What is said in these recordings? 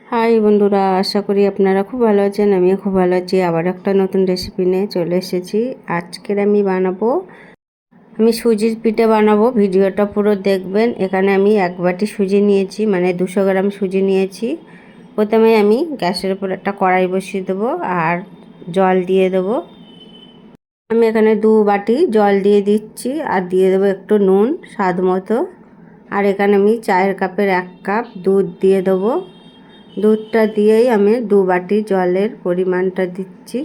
High বন্ধুরা, আশা করি আপনারা খুব ভালো আছেন। আমিও খুব ভালো আছি। আবার একটা নতুন রেসিপি নিয়ে চলে এসেছি। আজকের আমি সুজির পিঠে বানাবো। ভিডিওটা পুরো দেখবেন। এখানে আমি 1 বাটি সুজি নিয়েছি, মানে 200 গ্রাম সুজি নিয়েছি। প্রথমে আমি গ্যাসের উপর একটা কড়াই বসিয়ে দেবো আর জল দিয়ে দেবো। আমি এখানে 2 বাটি জল দিয়ে দিচ্ছি আর দিয়ে দেবো একটু নুন স্বাদ মতো। আর এখানে আমি চায়ের কাপের 1 কাপ দুধ দিয়ে দেবো। দুধটা দিয়েই আমি 2 বাটি জলের পরিমাণটা দিচ্ছি।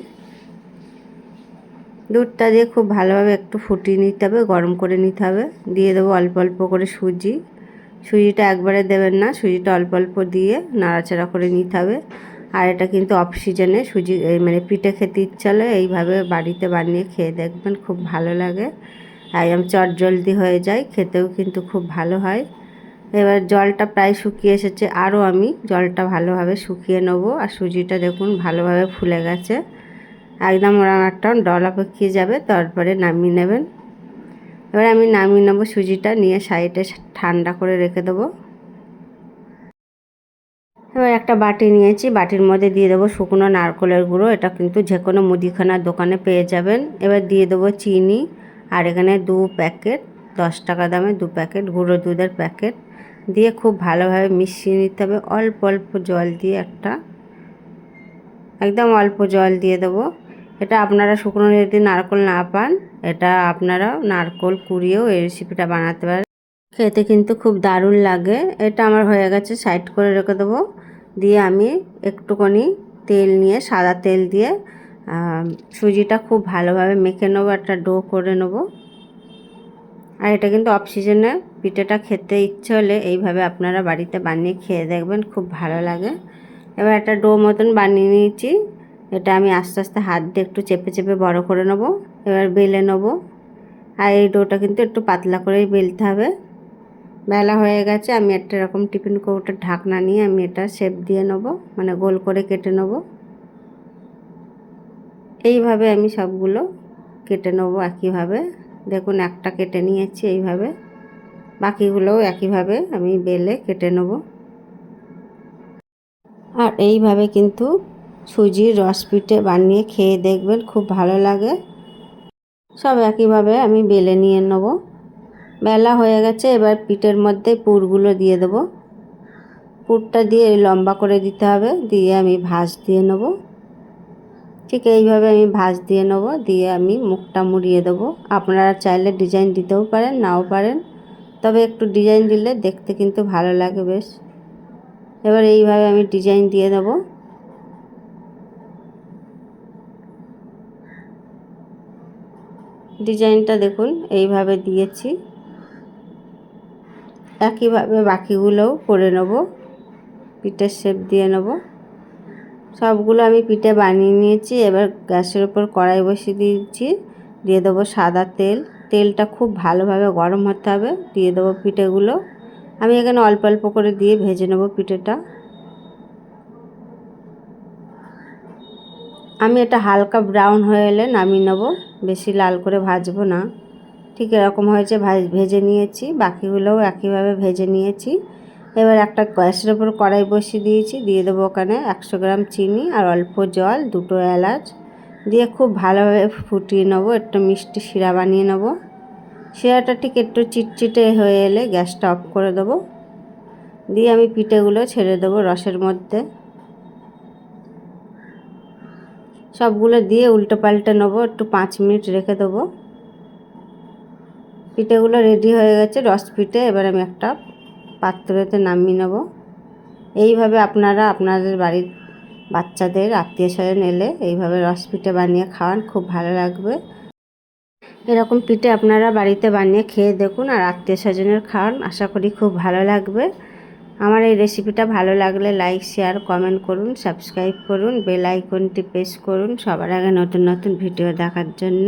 দুধটা দিয়ে খুব ভালোভাবে একটু ফুটিয়ে নিতে হবে, গরম করে নিতে হবে। দিয়ে দেবো অল্প অল্প করে সুজি। সুজিটা একবারে দেবেন না, সুজিটা অল্প অল্প দিয়ে নাড়াচাড়া করে নিতে হবে। আর এটা কিন্তু অফ সিজনে সুজি মানে পিঠে খেতে ইচ্ছা হলে এইভাবে বাড়িতে বানিয়ে খেয়ে দেখবেন, খুব ভালো লাগে। একদম চটজলদি হয়ে যায়, খেতেও কিন্তু খুব ভালো হয়। এবার জলটা প্রায় শুকিয়ে এসেছে, আরও আমি জলটা ভালোভাবে শুকিয়ে নেবো। আর সুজিটা দেখুন ভালোভাবে ফুলে গেছে, একদম ওরকম একটা ডলা পেকিয়ে যাবে, তারপরে নামিয়ে নেবেন। এবার আমি নামিয়ে নেবো সুজিটা, নিয়ে সাইডে ঠান্ডা করে রেখে দেবো। এবার একটা বাটি নিয়েছি, বাটির মধ্যে দিয়ে দেবো শুকনো নারকেলের গুঁড়ো। এটা কিন্তু যে কোনো মুদিখানার দোকানে পেয়ে যাবেন। এবার দিয়ে দেবো চিনি, আর এখানে 2 প্যাকেট 10 টাকা দামে 2 প্যাকেট গুঁড়ো দুধের প্যাকেট দিয়ে খুব ভালোভাবে মিশিয়ে নিতে হবে। অল্প অল্প জল দিয়ে একদম অল্প জল দিয়ে দেবো। এটা আপনারা শুকনো যদি নারকেল না পান, এটা আপনারা নারকেল কুড়িয়েও এই রেসিপিটা বানাতে পারেন। খেতে কিন্তু খুব দারুণ লাগে। এটা আমার হয়ে গেছে, সাইড করে রেখে দেবো। দিয়ে আমি একটুখানি তেল নিয়ে, সাদা তেল দিয়ে সুজিটা খুব ভালোভাবে মেখে নেবো, একটা ডো করে নেবো। আর এটা কিন্তু অফ সিজনে পিঠেটা খেতে ইচ্ছে হলে এইভাবে আপনারা বাড়িতে বানিয়ে খেয়ে দেখবেন, খুব ভালো লাগে। এবার একটা ডো মতন বানিয়ে নিয়েছি। এটা আমি আস্তে আস্তে হাত দিয়ে একটু চেপে চেপে বড় করে নেবো। এবার বেলে নেবো। আর এই ডোটা কিন্তু একটু পাতলা করেই বেলতে হবে। বেলা হয়ে গেছে, আমি একটা এরকম টিফিন কৌটোর ঢাকনা নিয়ে আমি এটা শেপ দিয়ে নেবো, মানে গোল করে কেটে নেবো। এইভাবে আমি সবগুলো কেটে নেবো একইভাবে। দেখুন একটা কেটে নিয়েছি এইভাবে, বাকিগুলোও একইভাবে আমি বেলে কেটে নেব। আর এইভাবে কিন্তু সুজির রস পিঠে বানিয়ে খেয়ে দেখবেন, খুব ভালো লাগে। সব একইভাবে আমি বেলে নিয়ে নেব। বেলা হয়ে গেছে, এবার পিঠের মধ্যে পুরগুলো দিয়ে দেবো। পুরটা দিয়ে লম্বা করে দিতে হবে, দিয়ে আমি ভাঁজ দিয়ে নেব। ঠিক এইভাবে আমি ভাঁজ দিয়ে নেব, দিয়ে আমি মুখটা মুড়িয়ে দেবো। আপনারা চাইলে ডিজাইন দিতেও পারেন, নাও পারেন, তবে একটু ডিজাইন দিলে দেখতে কিন্তু ভালো লাগে বেশ। এবার এইভাবে আমি ডিজাইন দিয়ে দেব। ডিজাইনটা দেখুন এইভাবে দিয়েছি। একইভাবে বাকিগুলোও করে নেব, পিঠের শেপ দিয়ে নেব। সবগুলো আমি পিঠে বানিয়ে নিয়েছি। এবার গ্যাসের উপর কড়াই বসিয়ে দিয়েছি, দিয়ে দেবো সাদা তেল। তেলটা খুব ভালোভাবে গরম হতে হবে। দিয়ে দেবো পিঠেগুলো। আমি এখানে অল্প অল্প করে দিয়ে ভেজে নেব পিঠেটা। আমি এটা হালকা ব্রাউন হয়ে এলে নামিয়ে নেব, বেশি লাল করে ভাজবো না। ঠিক এরকম হয়েছে, ভেজে নিয়েছি। বাকিগুলোও একইভাবে ভেজে নিয়েছি। এবার একটা গ্যাসের উপর কড়াই বসিয়ে দিয়েছি, দিয়ে দেবো ওখানে 100 গ্রাম চিনি আর অল্প জল, 2টো এলাচ দিয়ে খুব ভালোভাবে ফুটিয়ে নেবো। একটু মিষ্টি শিরা বানিয়ে নেব। শিরাটা ঠিক একটু চিটচিটে হয়ে এলে গ্যাসটা অফ করে দেবো। দিয়ে আমি পিঠেগুলো ছেড়ে দেবো রসের মধ্যে। সবগুলো দিয়ে উল্টো পাল্টে নেবো, একটু 5 মিনিট রেখে দেবো। পিঠেগুলো রেডি হয়ে গেছে, রস পিঠে। এবার আমি একটা পাত্রতে নামিয়ে নেব। এইভাবে আপনারা আপনাদের বাড়ির বাচ্চাদের আত্মীয় স্বজন এলে এইভাবে রস পিঠে বানিয়ে খাওয়ান, খুব ভালো লাগবে। এরকম পিঠে আপনারা বাড়িতে বানিয়ে খেয়ে দেখুন আর আত্মীয় স্বজনের খাওয়ান, আশা করি খুব ভালো লাগবে। আমার এই রেসিপিটা ভালো লাগলে লাইক, শেয়ার, কমেন্ট করুন, সাবস্ক্রাইব করুন, বেল আইকনটি প্রেস করুন সবার আগে নতুন নতুন ভিডিও দেখার জন্য।